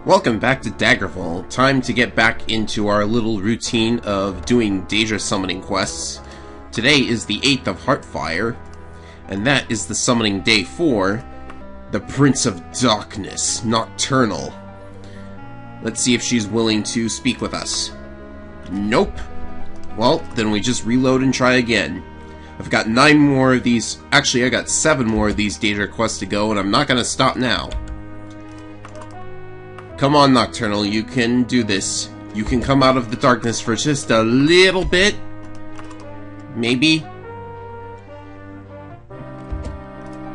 Welcome back to Daggerfall. Time to get back into our little routine of doing Daedra summoning quests. Today is the 8th of Heartfire, and that is the summoning day for the Prince of Darkness, Nocturnal. Let's see if she's willing to speak with us. Nope. Well, then we just reload and try again. I've got 9 more of these. Actually, I got 7 more of these Daedra quests to go, and I'm not gonna stop now. Come on, Nocturnal, you can do this. You can come out of the darkness for just a little bit. Maybe.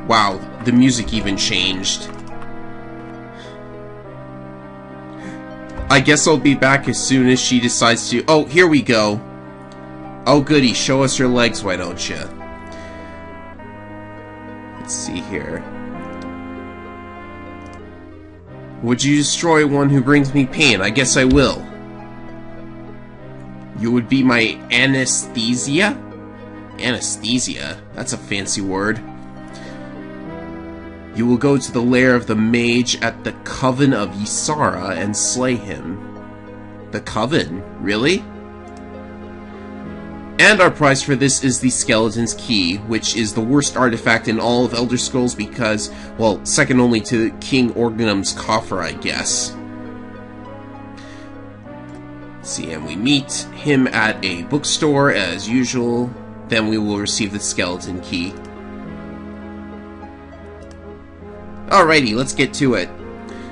Wow, the music even changed. I guess I'll be back as soon as she decides to... Oh, here we go. Oh, goody, show us your legs, why don't you? Let's see here. Would you destroy one who brings me pain? I guess I will. You would be my anesthesia? Anesthesia? That's a fancy word. You will go to the lair of the mage at the Coven of Ysara and slay him. The Coven? Really? And our prize for this is the Skeleton's Key, which is the worst artifact in all of Elder Scrolls because, well, second only to King Orgnum's coffer, I guess. See, and we meet him at a bookstore as usual. Then we will receive the Skeleton Key. Alrighty, let's get to it.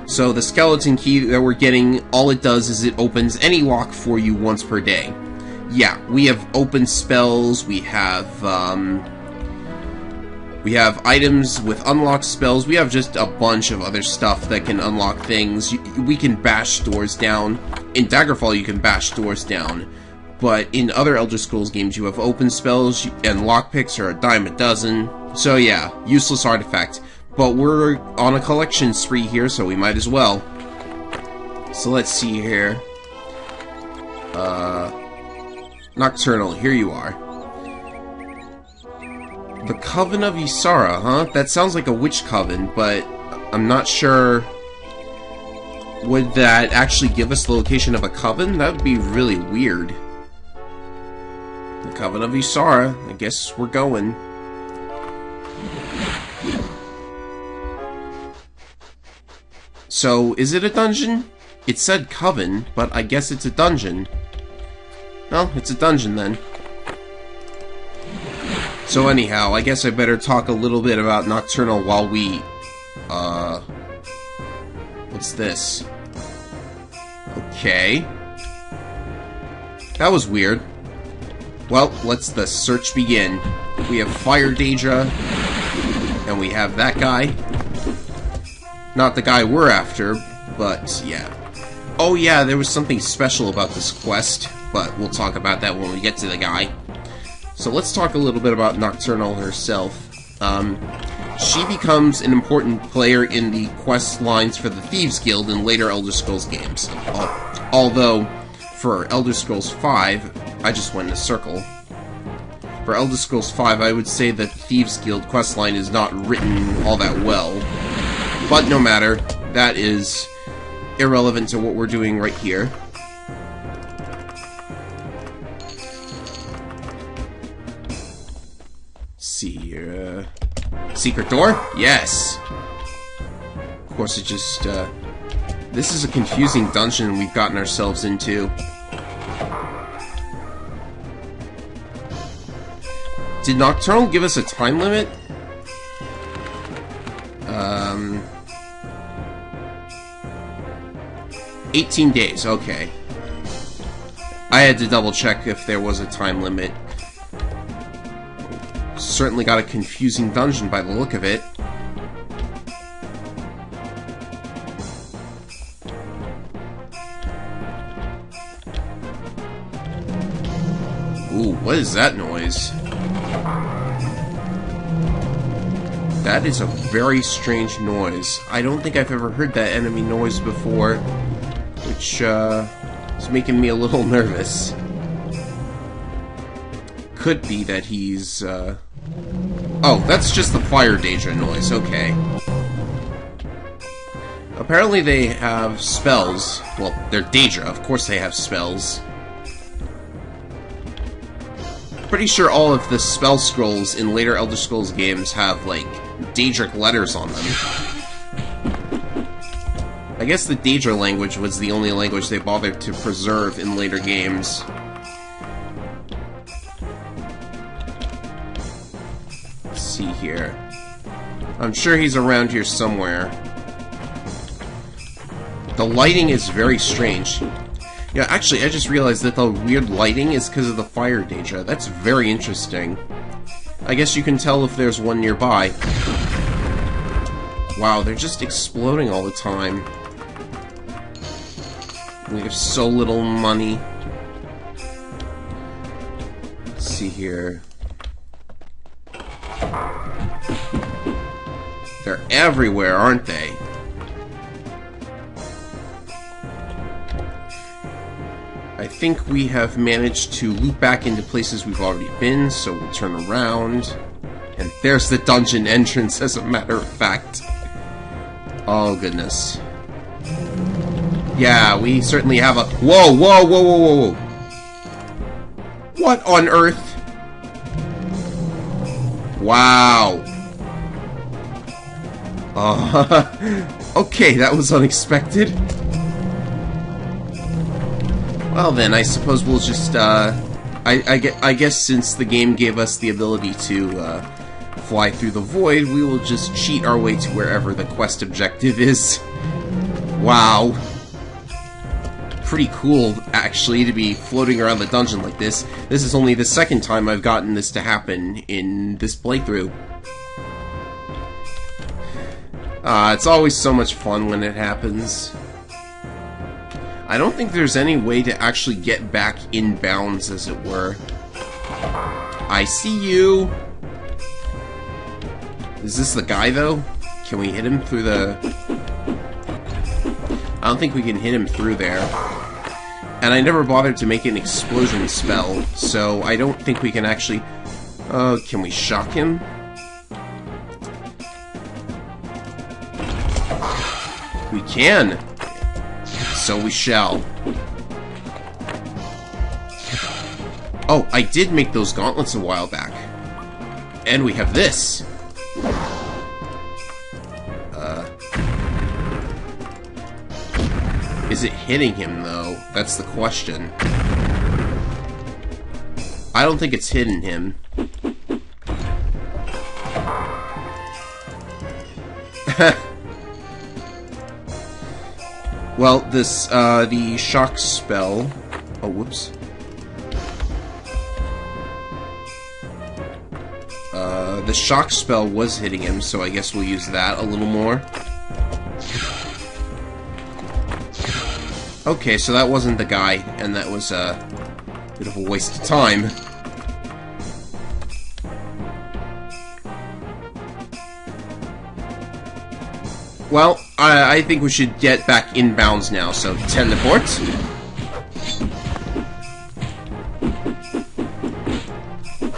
So the Skeleton Key that we're getting, all it does is it opens any lock for you once per day. Yeah, we have open spells, we have items with unlocked spells, we have just a bunch of other stuff that can unlock things. We can bash doors down. In Daggerfall you can bash doors down, but in other Elder Scrolls games you have open spells, and lockpicks are a dime a dozen. So yeah, useless artifact. But we're on a collection spree here, so we might as well. So let's see here. Nocturnal, here you are. The Coven of Ysara, huh? That sounds like a witch coven, but I'm not sure... Would that actually give us the location of a coven? That would be really weird. The Coven of Ysara, I guess we're going. So, is it a dungeon? It said coven, but I guess it's a dungeon. Well, it's a dungeon then. So anyhow, I guess I better talk a little bit about Nocturnal while we... What's this? Okay. That was weird. Well, let's the search begin. We have Fire Daedra, and we have that guy. Not the guy we're after, but yeah. Oh yeah, there was something special about this quest, but we'll talk about that when we get to the guy. So let's talk a little bit about Nocturnal herself. She becomes an important player in the quest lines for the Thieves Guild in later Elder Scrolls games. Although, for Elder Scrolls V, I just went in a circle. For Elder Scrolls V, I would say that Thieves Guild questline is not written all that well. But no matter, that is irrelevant to what we're doing right here. See here, secret door? Yes! Of course it just, this is a confusing dungeon we've gotten ourselves into. Did Nocturnal give us a time limit? 18 days, okay. I had to double check if there was a time limit. Certainly got a confusing dungeon by the look of it. Ooh, what is that noise? That is a very strange noise. I don't think I've ever heard that enemy noise before, which is making me a little nervous. Could be that he's, Oh, that's just the Fire Daedra noise, okay. Apparently they have spells. Well, they're Daedra, of course they have spells. Pretty sure all of the spell scrolls in later Elder Scrolls games have, like, Daedric letters on them. I guess the Daedra language was the only language they bothered to preserve in later games. Let's see here. I'm sure he's around here somewhere. The lighting is very strange. Yeah, actually, I just realized that the weird lighting is because of the fire Daedra. That's very interesting. I guess you can tell if there's one nearby. Wow, they're just exploding all the time. We have so little money. Let's see here. They're everywhere, aren't they? I think we have managed to loop back into places we've already been, so we'll turn around. And there's the dungeon entrance, as a matter of fact. Oh, goodness. Yeah, we certainly have a... Whoa, whoa, whoa, whoa, whoa, whoa! What on earth? Wow. Okay, that was unexpected. Well then, I suppose we'll just, I guess since the game gave us the ability to, fly through the void, we will just cheat our way to wherever the quest objective is. Wow. Pretty cool, actually, to be floating around the dungeon like this. This is only the second time I've gotten this to happen in this playthrough. It's always so much fun when it happens. I don't think there's any way to actually get back in bounds, as it were. I see you! Is this the guy, though? Can we hit him through the... I don't think we can hit him through there. And I never bothered to make an explosion spell, so I don't think we can actually... can we shock him? We can! So we shall. Oh, I did make those gauntlets a while back. And we have this! Is it hitting him, though? That's the question. I don't think it's hitting him. Well, this, the shock spell... Oh, whoops. The shock spell was hitting him, so I guess we'll use that a little more. Okay, so that wasn't the guy, and that was a bit of a waste of time. Well, I think we should get back inbounds now, so teleport.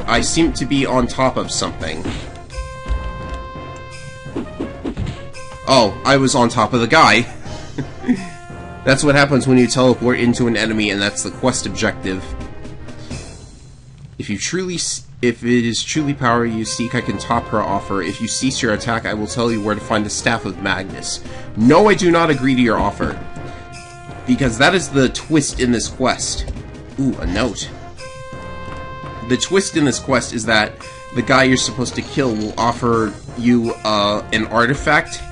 I seem to be on top of something. Oh, I was on top of the guy. That's what happens when you teleport into an enemy, and that's the quest objective. If it is truly power you seek, I can top her offer. If you cease your attack, I will tell you where to find the Staff of Magnus. No, I do not agree to your offer. Because that is the twist in this quest. Ooh, a note. The twist in this quest is that the guy you're supposed to kill will offer you an artifact.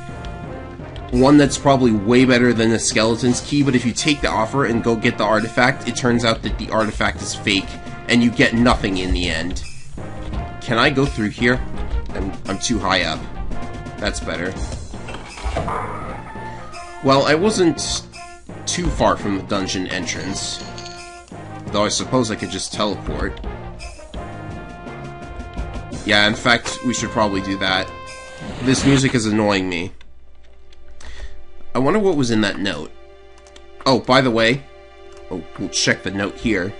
One that's probably way better than the skeleton's key, but if you take the offer and go get the artifact, it turns out that the artifact is fake, and you get nothing in the end. Can I go through here? I'm too high up. That's better. Well, I wasn't too far from the dungeon entrance. Though I suppose I could just teleport. Yeah, in fact, we should probably do that. This music is annoying me. I wonder what was in that note. Oh, by the way... Oh, we'll check the note here.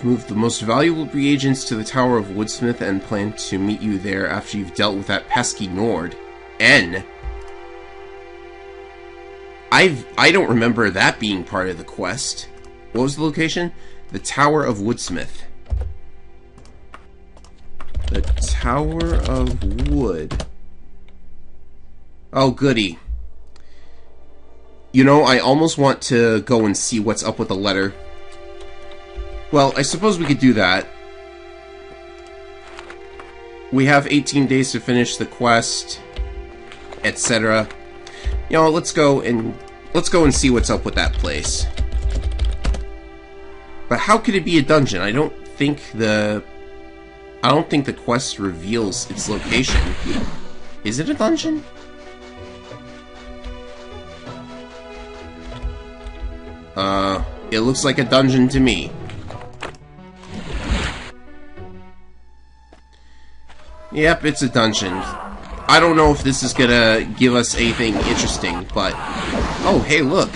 I've moved the most valuable reagents to the Tower of Woodsmith and plan to meet you there after you've dealt with that pesky Nord. N? I don't remember that being part of the quest. What was the location? The Tower of Woodsmith. The Tower of Wood. Oh, goody. You know, I almost want to go and see what's up with the letter. Well, I suppose we could do that. We have 18 days to finish the quest, etc. You know, let's go and see what's up with that place. But how could it be a dungeon? I don't think the quest reveals its location. Is it a dungeon? It looks like a dungeon to me. Yep, it's a dungeon. I don't know if this is gonna give us anything interesting, but... Oh, hey, look.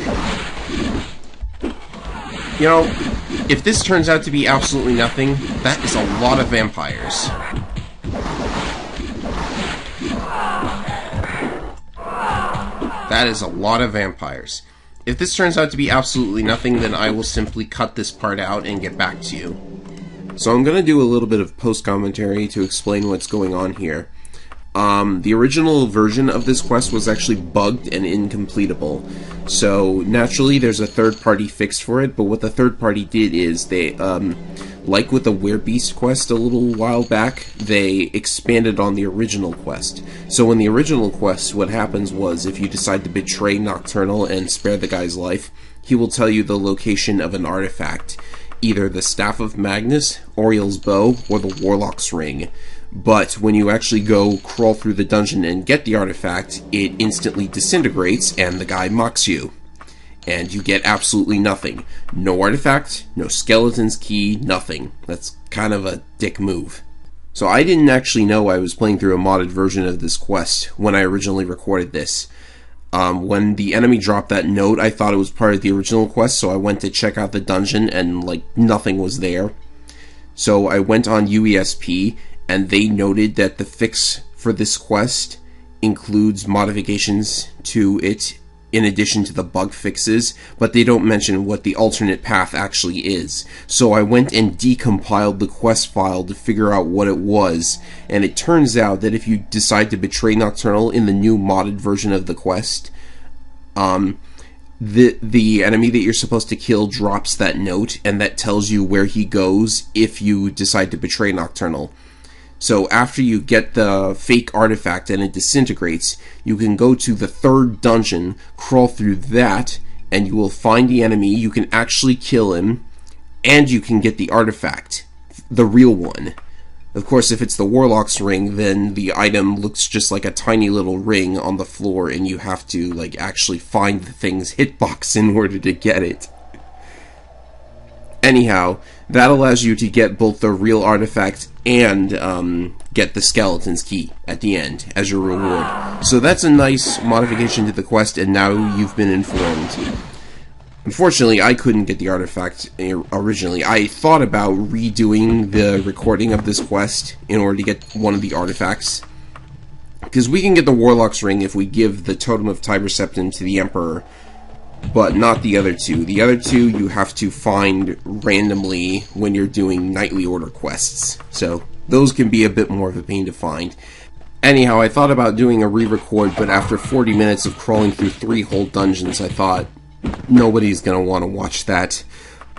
You know, if this turns out to be absolutely nothing, that is a lot of vampires. That is a lot of vampires. If this turns out to be absolutely nothing, then I will simply cut this part out and get back to you. So I'm going to do a little bit of post-commentary to explain what's going on here. The original version of this quest was actually bugged and incompletable. So naturally there's a third-party fix for it, but what the third party did is they, like with the Werebeast quest a little while back, they expanded on the original quest. So in the original quest, what happens was, if you decide to betray Nocturnal and spare the guy's life, he will tell you the location of an artifact. Either the Staff of Magnus, Oriel's Bow, or the Warlock's Ring. But when you actually go crawl through the dungeon and get the artifact, it instantly disintegrates and the guy mocks you. And you get absolutely nothing. No artifact, no skeleton's key, nothing. That's kind of a dick move. So I didn't actually know I was playing through a modded version of this quest when I originally recorded this. When the enemy dropped that note, I thought it was part of the original quest, so I went to check out the dungeon and, like, nothing was there. So I went on UESP, and they noted that the fix for this quest includes modifications to it in addition to the bug fixes, but they don't mention what the alternate path actually is. So I went and decompiled the quest file to figure out what it was, and it turns out that if you decide to betray Nocturnal in the new modded version of the quest, the enemy that you're supposed to kill drops that note, and that tells you where he goes if you decide to betray Nocturnal. So after you get the fake artifact and it disintegrates, you can go to the third dungeon, crawl through that, and you will find the enemy. You can actually kill him, and you can get the artifact, the real one. Of course, if it's the Warlock's Ring, then the item looks just like a tiny little ring on the floor, and you have to, like, actually find the thing's hitbox in order to get it. Anyhow, that allows you to get both the real artifact and get the skeleton's key at the end as your reward. So that's a nice modification to the quest, and now you've been informed. Unfortunately, I couldn't get the artifact originally. I thought about redoing the recording of this quest in order to get one of the artifacts, because we can get the Warlock's Ring if we give the Totem of Tiber Septim to the Emperor, but not the other two. The other two you have to find randomly when you're doing Knightly Order quests, so those can be a bit more of a pain to find. Anyhow, I thought about doing a re-record, but after 40 minutes of crawling through 3 whole dungeons, I thought, nobody's gonna want to watch that.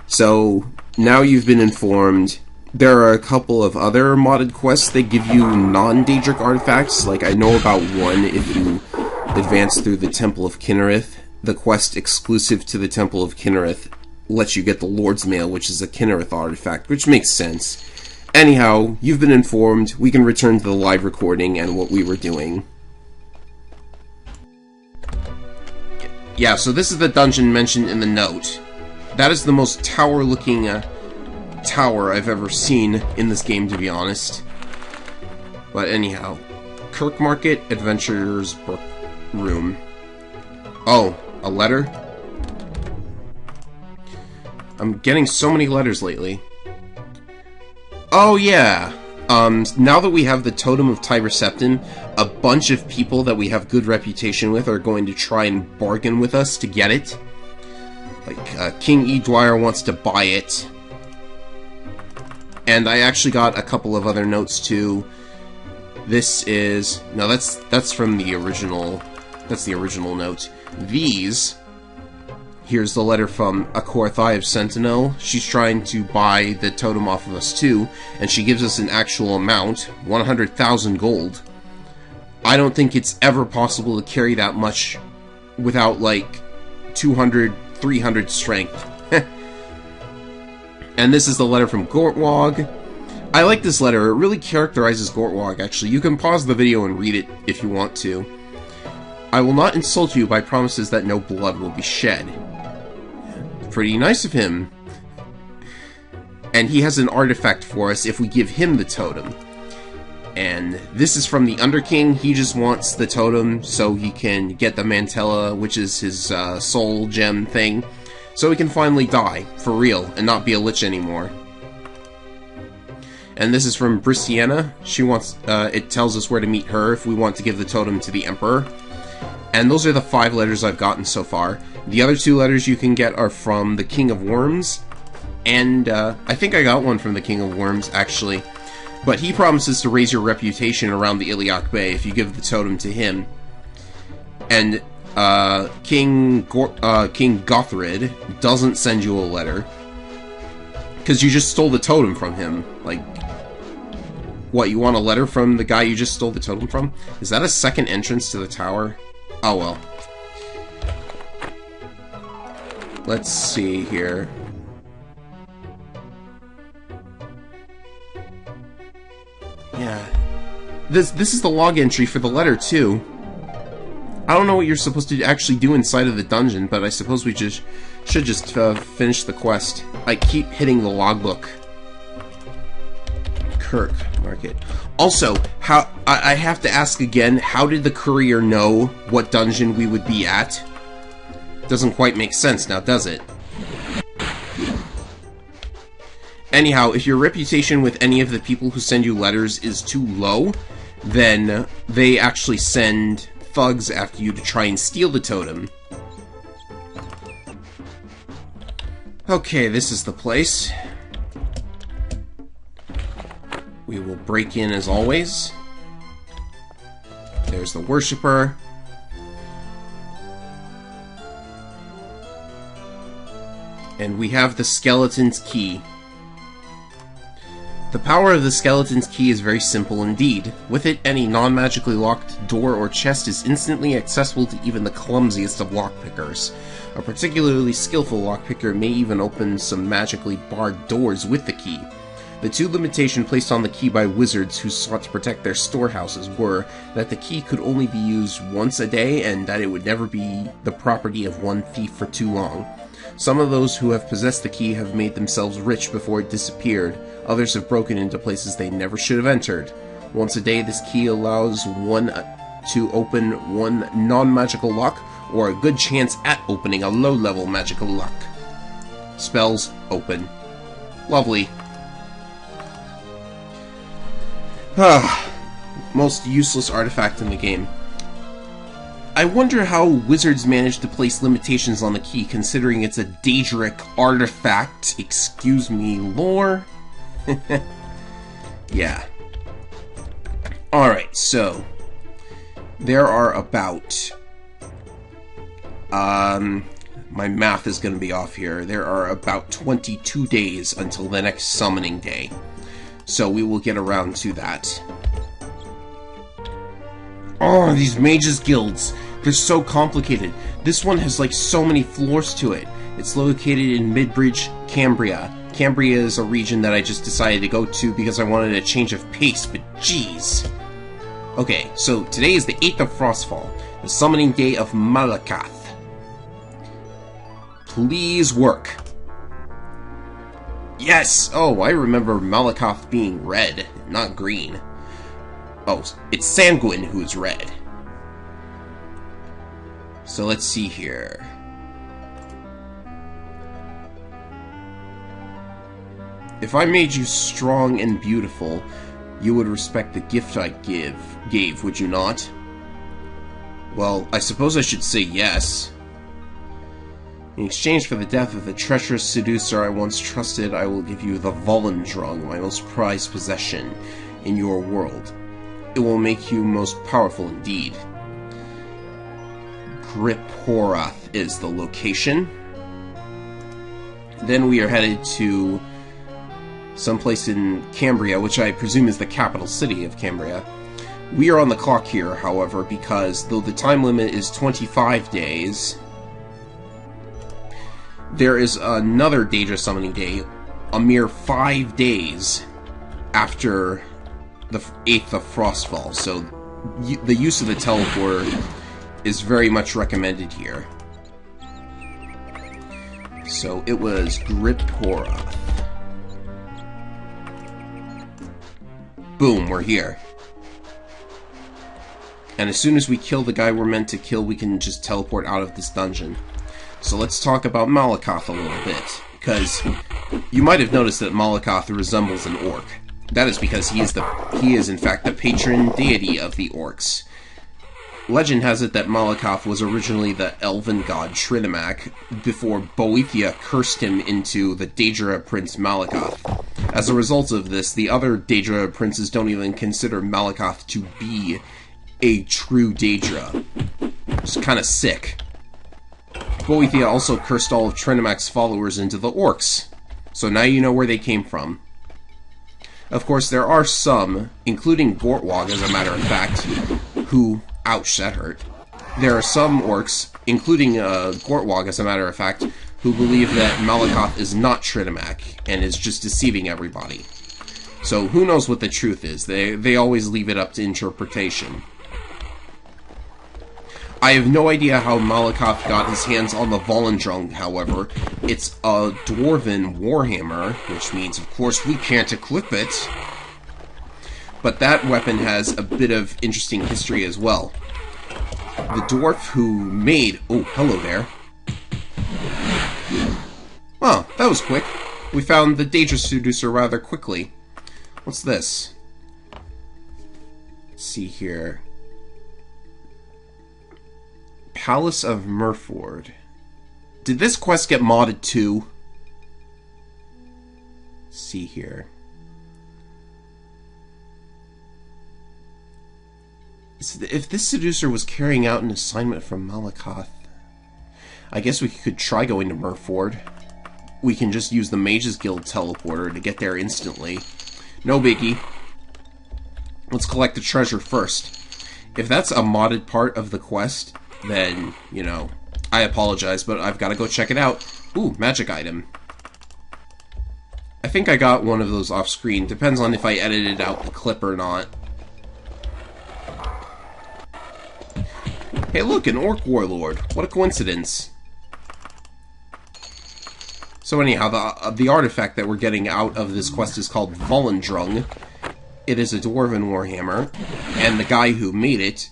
So, now you've been informed. There are a couple of other modded quests that give you non-Daedric artifacts. Like, I know about one if you advance through the Temple of Kinnereth. The quest exclusive to the Temple of Kinnereth lets you get the Lord's Mail, which is a Kinnereth artifact, which makes sense. Anyhow, you've been informed. We can return to the live recording and what we were doing. Yeah, so this is the dungeon mentioned in the note. That is the most tower-looking tower I've ever seen in this game, to be honest. But anyhow, Kirkmarket Adventurer's Book Room. Oh, a letter? I'm getting so many letters lately. Oh, yeah. Now that we have the Totem of Tiber Septim, a bunch of people that we have good reputation with are going to try and bargain with us to get it. Like, King Edwire wants to buy it. And I actually got a couple of other notes, too. This is... No, that's from the original... That's the original note. These... Here's the letter from a Gortwog of Sentinel. She's trying to buy the totem off of us too, and she gives us an actual amount, 100,000 gold. I don't think it's ever possible to carry that much without, like, 200, 300 strength. And this is the letter from Gortwog. I like this letter. It really characterizes Gortwog, actually. You can pause the video and read it if you want to. I will not insult you by promises that no blood will be shed. Pretty nice of him. And he has an artifact for us if we give him the totem. And this is from the Underking. He just wants the totem so he can get the Mantella, which is his soul gem thing, so he can finally die, for real, and not be a lich anymore. And this is from Brissiana. She wants, it tells us where to meet her if we want to give the totem to the Emperor. And those are the 5 letters I've gotten so far. The other 2 letters you can get are from the King of Worms, and I think I got one from the King of Worms, actually. But he promises to raise your reputation around the Iliac Bay if you give the totem to him. And King Gothrid doesn't send you a letter, because you just stole the totem from him. Like, what, you want a letter from the guy you just stole the totem from? Is that a second entrance to the tower? Oh well. Let's see here. Yeah. This is the log entry for the letter, too. I don't know what you're supposed to actually do inside of the dungeon, but I suppose we should just finish the quest. I keep hitting the logbook. Kirk Market. Also, I have to ask again, how did the courier know what dungeon we would be at? Doesn't quite make sense now, does it? Anyhow, if your reputation with any of the people who send you letters is too low, then they actually send thugs after you to try and steal the totem. Okay, this is the place. We will break in as always. There's the worshipper. And we have the skeleton's key. The power of the skeleton's key is very simple indeed. With it, any non-magically locked door or chest is instantly accessible to even the clumsiest of lockpickers. A particularly skillful lockpicker may even open some magically barred doors with the key. The 2 limitations placed on the key by wizards who sought to protect their storehouses were that the key could only be used once a day and that it would never be the property of one thief for too long. Some of those who have possessed the key have made themselves rich before it disappeared. Others have broken into places they never should have entered. Once a day, this key allows one to open one non-magical lock, or a good chance at opening a low-level magical lock. Spells open. Lovely. Most useless artifact in the game. I wonder how wizards managed to place limitations on the key, considering it's a Daedric artifact. Excuse me, lore? Yeah. Alright, so there are about... my math is going to be off here. There are about 22 days until the next summoning day. So we will get around to that. Oh, these mages guilds. They're so complicated. This one has like so many floors to it. It's located in Midbridge, Cambria. Cambria is a region that I just decided to go to because I wanted a change of pace, but jeez. Okay, so today is the 8th of Frostfall, the summoning day of Malacath. Please work. Yes! Oh, I remember Malacath being red, not green. Oh, it's Sanguine who's red. So let's see here. If I made you strong and beautiful, you would respect the gift I gave, would you not? Well, I suppose I should say yes. In exchange for the death of the treacherous seducer I once trusted, I will give you the Volendrung, my most prized possession in your world. It will make you most powerful indeed. Griporath is the location. Then we are headed to someplace in Cambria, which I presume is the capital city of Cambria. We are on the clock here, however, because though the time limit is 25 days, there is another Daedra summoning day a mere 5 days after the 8th of Frostfall, so the use of the teleporter is very much recommended here. So it was Griporath. Boom, we're here. And as soon as we kill the guy we're meant to kill, we can just teleport out of this dungeon. So let's talk about Malacath a little bit, because you might have noticed that Malacath resembles an orc. That is because he is in fact the patron deity of the orcs. Legend has it that Malacath was originally the elven god Trinimac, before Boethiah cursed him into the Daedra prince Malacath. As a result of this, the other Daedra princes don't even consider Malacath to be a true Daedra. It's kind of sick. Boethiah also cursed all of Trinimac's followers into the Orcs, so now you know where they came from. Of course, there are some, including Gortwog as a matter of fact, who... Ouch, that hurt. There are some Orcs, including Gortwog as a matter of fact, who believe that Malacath is not Trinimac, and is just deceiving everybody. So who knows what the truth is? They always leave it up to interpretation. I have no idea how Malacath got his hands on the Volendrung, however. It's a dwarven warhammer, which means, of course, we can't equip it. But that weapon has a bit of interesting history as well. The dwarf who made... Oh, hello there. Oh, that was quick. We found the Daedra seducer rather quickly. What's this? Let's see here. Palace of Murf. Did this quest get modded too? Let's see here. If this seducer was carrying out an assignment from Malacath, I guess we could try going to Murf. We can just use the Mages Guild teleporter to get there instantly. No biggie. Let's collect the treasure first. If that's a modded part of the quest, then, you know, I apologize, but I've got to go check it out. Ooh, magic item. I think I got one of those off screen. Depends on if I edited out the clip or not. Hey look, an orc warlord. What a coincidence. So anyhow, the artifact that we're getting out of this quest is called Volendrung. It is a dwarven warhammer, and the guy who made it,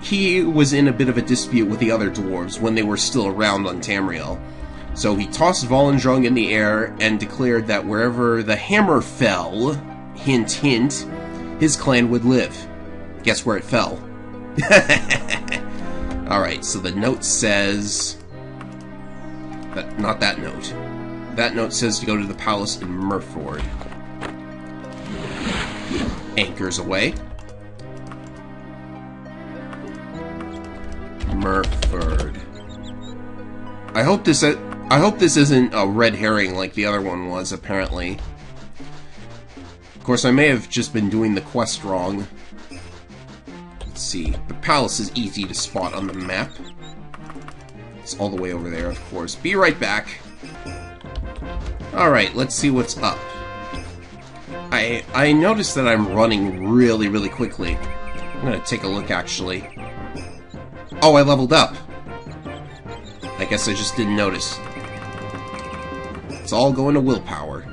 he was in a bit of a dispute with the other dwarves when they were still around on Tamriel. So he tossed Volendrung in the air and declared that wherever the hammer fell, hint hint, his clan would live. Guess where it fell? Alright, so the note says... not that note. That note says to go to the palace in Murf. Anchors away. Murf. I hope this isn't a red herring like the other one was, apparently. Of course, I may have just been doing the quest wrong. Let's see. The palace is easy to spot on the map. It's all the way over there, of course. Be right back. Alright, let's see what's up. I noticed that I'm running really, really quickly. I'm gonna take a look, actually. Oh, I leveled up. I guess I just didn't notice. It's all going to willpower.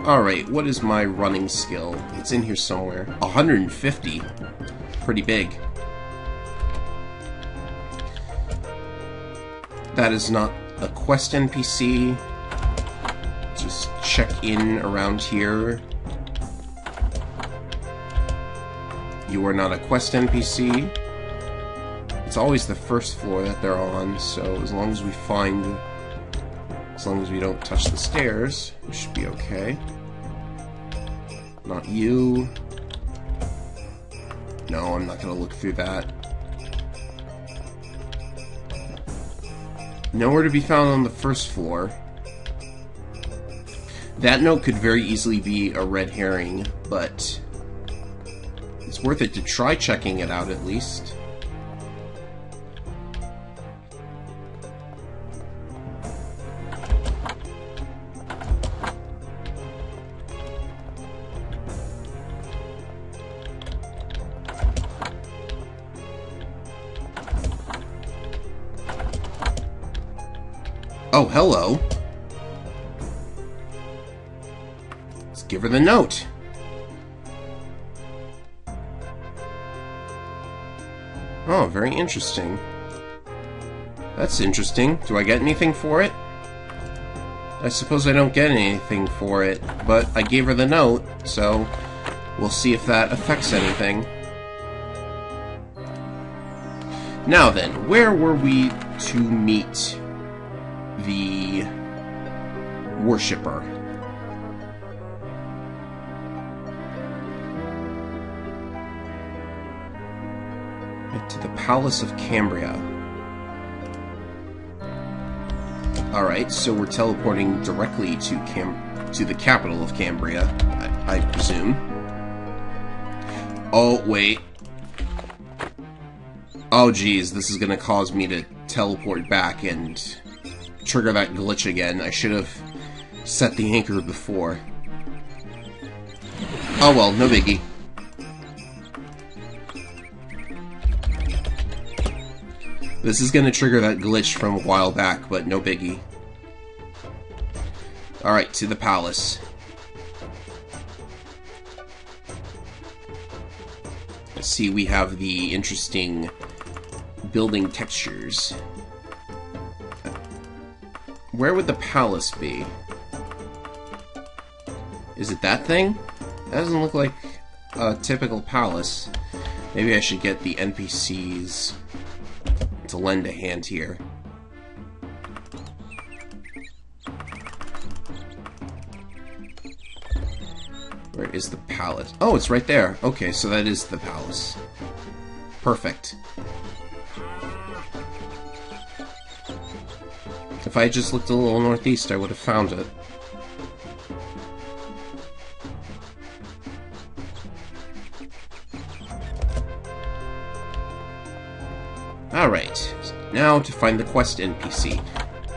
Alright, what is my running skill? It's in here somewhere. 150. Pretty big. That is not a quest NPC. Just check in around here. You are not a quest NPC. It's always the first floor that they're on, so as long as we don't touch the stairs, we should be okay. Not you. No, I'm not gonna look through that. Nowhere to be found on the first floor. That note could very easily be a red herring, but it's worth it to try checking it out at least. Oh, hello. Let's give her the note. Oh, very interesting. That's interesting. Do I get anything for it? I suppose I don't get anything for it, but I gave her the note, so we'll see if that affects anything. Now then, where were we to meet the worshipper? To the Palace of Cambria. Alright, so we're teleporting directly to the capital of Cambria, I presume. Oh, wait. Oh, geez, this is gonna cause me to teleport back and trigger that glitch again. I should have set the anchor before. Oh well, no biggie. This is gonna trigger that glitch from a while back, but no biggie. Alright, to the palace. Let's see, we have the interesting building textures. Where would the palace be? Is it that thing? That doesn't look like a typical palace. Maybe I should get the NPCs to lend a hand here. Where is the palace? Oh, it's right there. Okay, so that is the palace. Perfect. If I had just looked a little northeast, I would have found it. Alright, now to find the quest NPC.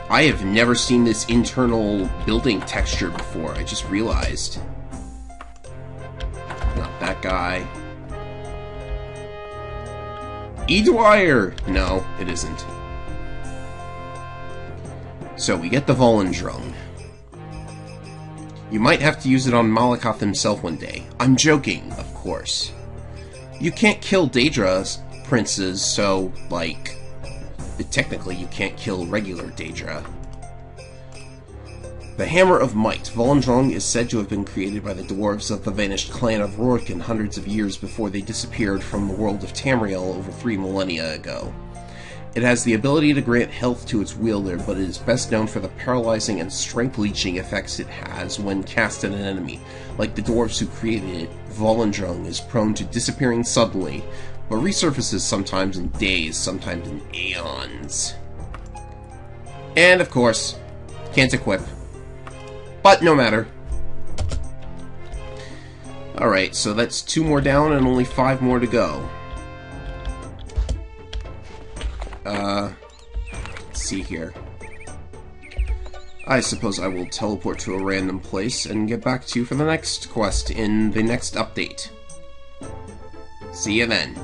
I have never seen this internal building texture before, I just realized. Not that guy. E-Dwyer! No, it isn't. So, we get the Volendrung. You might have to use it on Malacath himself one day. I'm joking, of course. You can't kill Daedra's princes, so, like, technically you can't kill regular Daedra. The Hammer of Might. Volendrung is said to have been created by the dwarves of the vanished clan of Rorken hundreds of years before they disappeared from the world of Tamriel over 3 millennia ago. It has the ability to grant health to its wielder, but it is best known for the paralyzing and strength-leeching effects it has when cast at an enemy. Like the dwarves who created it, Volendrung is prone to disappearing suddenly, but resurfaces sometimes in days, sometimes in aeons. And, of course, can't equip. But no matter. Alright, so that's 2 more down and only 5 more to go. Let's see here. I suppose I will teleport to a random place and get back to you for the next quest in the next update. See you then.